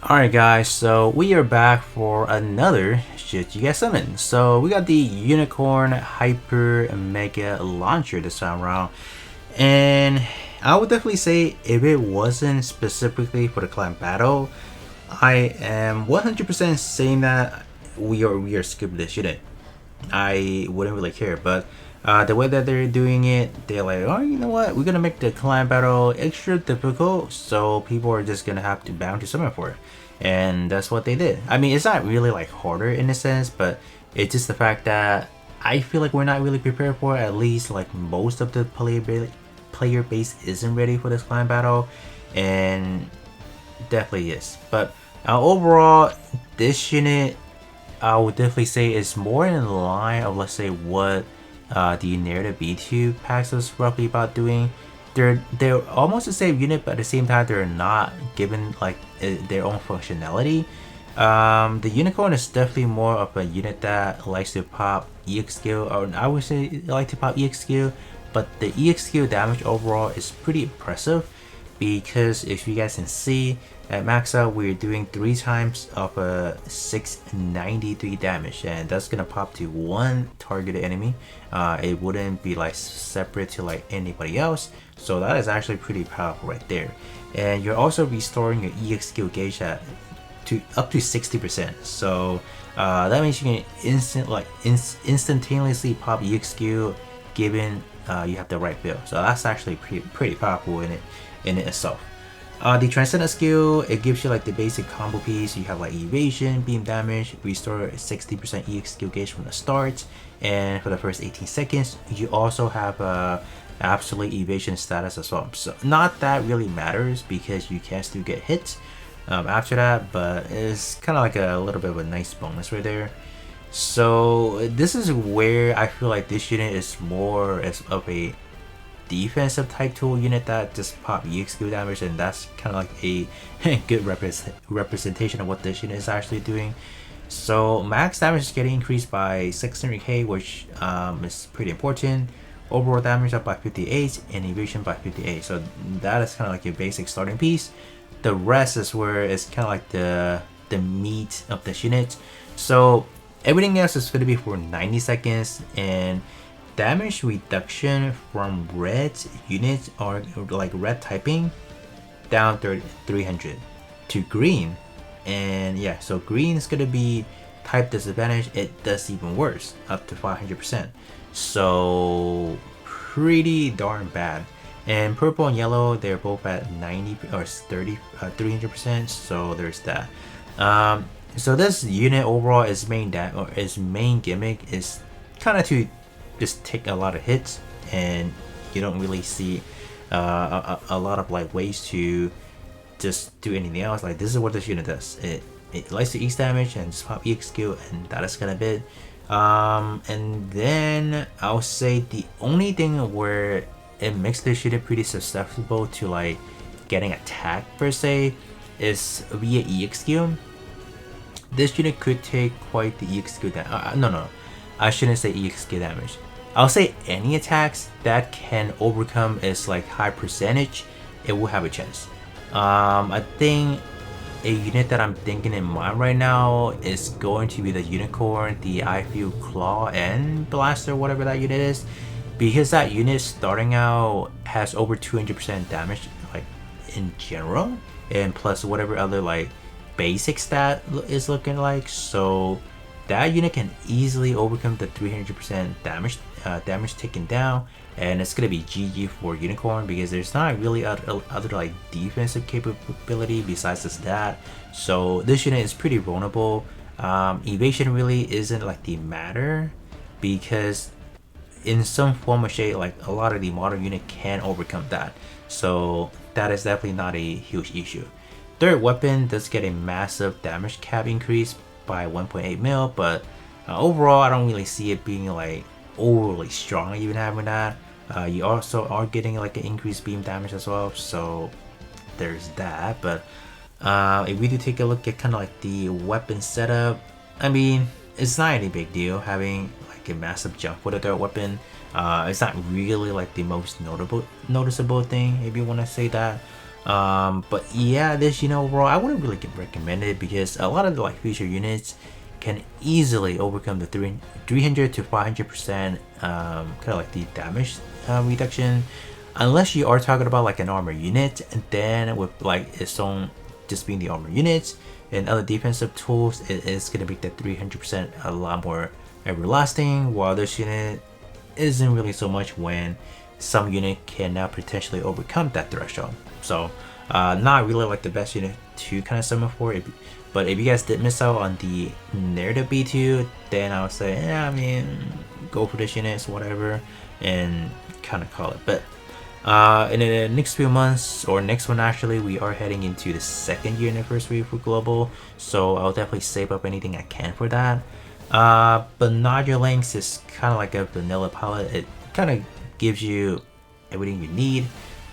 Alright guys, so we are back for another shit you guys summon. So we got the Unicorn Hyper Mega Launcher this time around. And I would definitely say if it wasn't specifically for the clan battle, I am 100% saying that we are skipping this unit. I wouldn't really care, but the way that they're doing it, they're like, oh, you know what, we're gonna make the clan battle extra difficult, so people are just gonna have to bound to summon for it, and that's what they did. I mean, it's not really like harder in a sense, but it's just the fact that I feel like we're not really prepared for it. At least like most of the player base isn't ready for this clan battle, and definitely is. But overall, this unit I would definitely say is more in line of, let's say, what the narrative B2 packs was roughly about doing. They're almost the same unit, but at the same time they're not given like their own functionality. The Unicorn is definitely more of a unit that likes to pop EX skill, or I would say like to pop EX skill, but the EX skill damage overall is pretty impressive, because if you guys can see, at max out we're doing 3 times of a 693 damage, and that's gonna pop to one targeted enemy. It wouldn't be like separate to like anybody else, so that is actually pretty powerful right there. And you're also restoring your EX skill gauge up to 60%, so that means you can instantaneously pop EX skill given you have the right build. So that's actually pretty powerful in it itself. The Transcendent skill, it gives you like the basic combo piece. You have like evasion, beam damage, restore 60% EX skill gauge from the start, and for the first 18 seconds you also have absolute evasion status as well. So not that really matters because you can still get hit after that, but it's kind of like a little bit of a nice bonus right there. So this is where I feel like this unit is more as of a defensive type tool unit that just pop EX skill damage, and that's kind of like a good representation of what this unit is actually doing. So max damage is getting increased by 600k, which is pretty important. Overall damage up by 58 and evasion by 58, so that is kind of like your basic starting piece. The rest is where it's kind of like the meat of this unit. So everything else is going to be for 90 seconds, and damage reduction from red units or like red typing down 300 to green, and yeah, so green is gonna be type disadvantage. It does even worse, up to 500%. So pretty darn bad. And purple and yellow, they're both at 90 or 300%. So there's that. So this unit overall, its main gimmick is kind of to just take a lot of hits, and you don't really see a lot of like ways to just do anything else. Like, this is what this unit does. It likes to EX damage and just pop EX skill, and that is kind of it. And then I'll say the only thing where it makes this unit pretty susceptible to like getting attacked per se is via EX skill. This unit could take quite the EX skill damage. No, I shouldn't say EX skill damage. I'll say any attacks that can overcome its like high percentage, it will have a chance. I think a unit that I'm thinking in mind right now is going to be the Unicorn, the I Feel Claw and Blaster, whatever that unit is, because that unit starting out has over 200% damage like in general, and plus whatever other like basic stat is looking like. So that unit can easily overcome the 300% damage taken down, and it's gonna be GG for Unicorn, because there's not really other like defensive capability besides just that. So this unit is pretty vulnerable. Evasion really isn't like the matter, because in some form of shape, like a lot of the modern unit can overcome that. So that is definitely not a huge issue. Third weapon does get a massive damage cap increase by 1.8 mil, but overall I don't really see it being like overly strong even having that. You also are getting like an increased beam damage as well, so there's that. But if we do take a look at kind of like the weapon setup, I mean, it's not any big deal having like a massive jump with a third weapon. It's not really like the most noticeable thing, if you want to say that. But yeah, this unit overall, I wouldn't really recommend it because a lot of the like future units can easily overcome the 300 to 500% kind of like the damage reduction, unless you are talking about like an armor unit, and then with like its own just being the armor units and other defensive tools, it is going to make that 300% a lot more everlasting, while this unit isn't really so much when some unit can now potentially overcome that threshold. So not really like the best unit to kind of summon for it. But if you guys did miss out on the narrative B2, then I would say, yeah, I mean, go for this unit, whatever, and kind of call it. But in the next few months, or next one actually, we are heading into the 2nd year anniversary for Global, so I'll definitely save up anything I can for that. Banagher Links is kind of like a vanilla palette. It kind of gives you everything you need.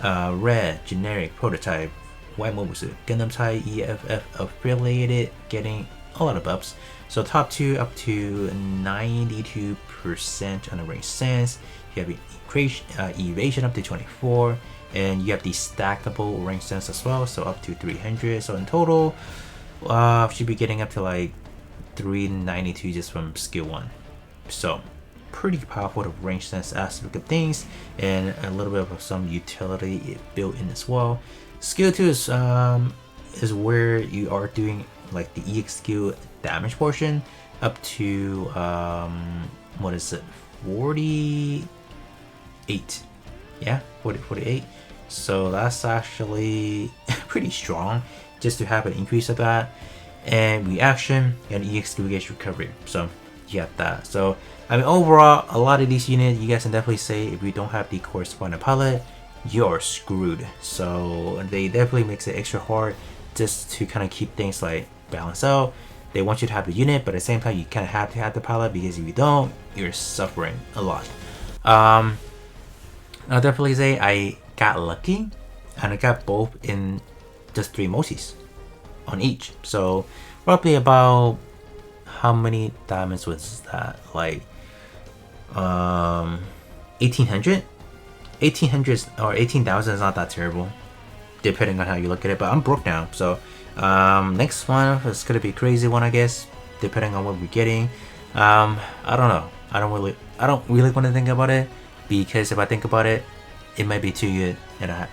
Red, generic, prototype, white mobile suit, Gundam type, EFF affiliated, getting a lot of buffs. So top 2 up to 92% on the range sense. You have evasion up to 24, and you have the stackable range sense as well, so up to 300. So in total, should be getting up to like 392 just from skill 1. So pretty powerful, the range sense aspect of things, and a little bit of some utility built in as well. Skill 2 is where you are doing like the EX skill damage portion up to what is it, 48? Yeah, 48. So that's actually pretty strong just to have an increase of that, and reaction and EX skill gauge recovery. So you have that. So I mean, overall, a lot of these units, you guys can definitely say if you don't have the corresponding palette, you're screwed. So they definitely makes it extra hard just to kind of keep things like balanced out. They want you to have the unit, but at the same time, you kind of have to have the palette, because if you don't, you're suffering a lot. I'll definitely say I got lucky, and I got both in just 3 Moses on each. So roughly about, how many diamonds was that? Like 1800 or 18,000 is not that terrible, depending on how you look at it. But I'm broke now, so next one is gonna be a crazy one, I guess, depending on what we're getting. I don't know. I don't really want to think about it, because if I think about it, it might be too good, and I'm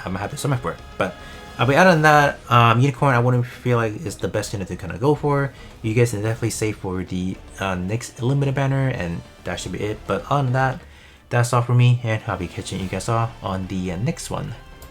gonna have to summon for it. But other than that, Unicorn I wouldn't feel like is the best unit to kind of go for. You guys can definitely save for the next limited banner, and that should be it. But other than that, that's all for me, and I'll be catching you guys all on the next one.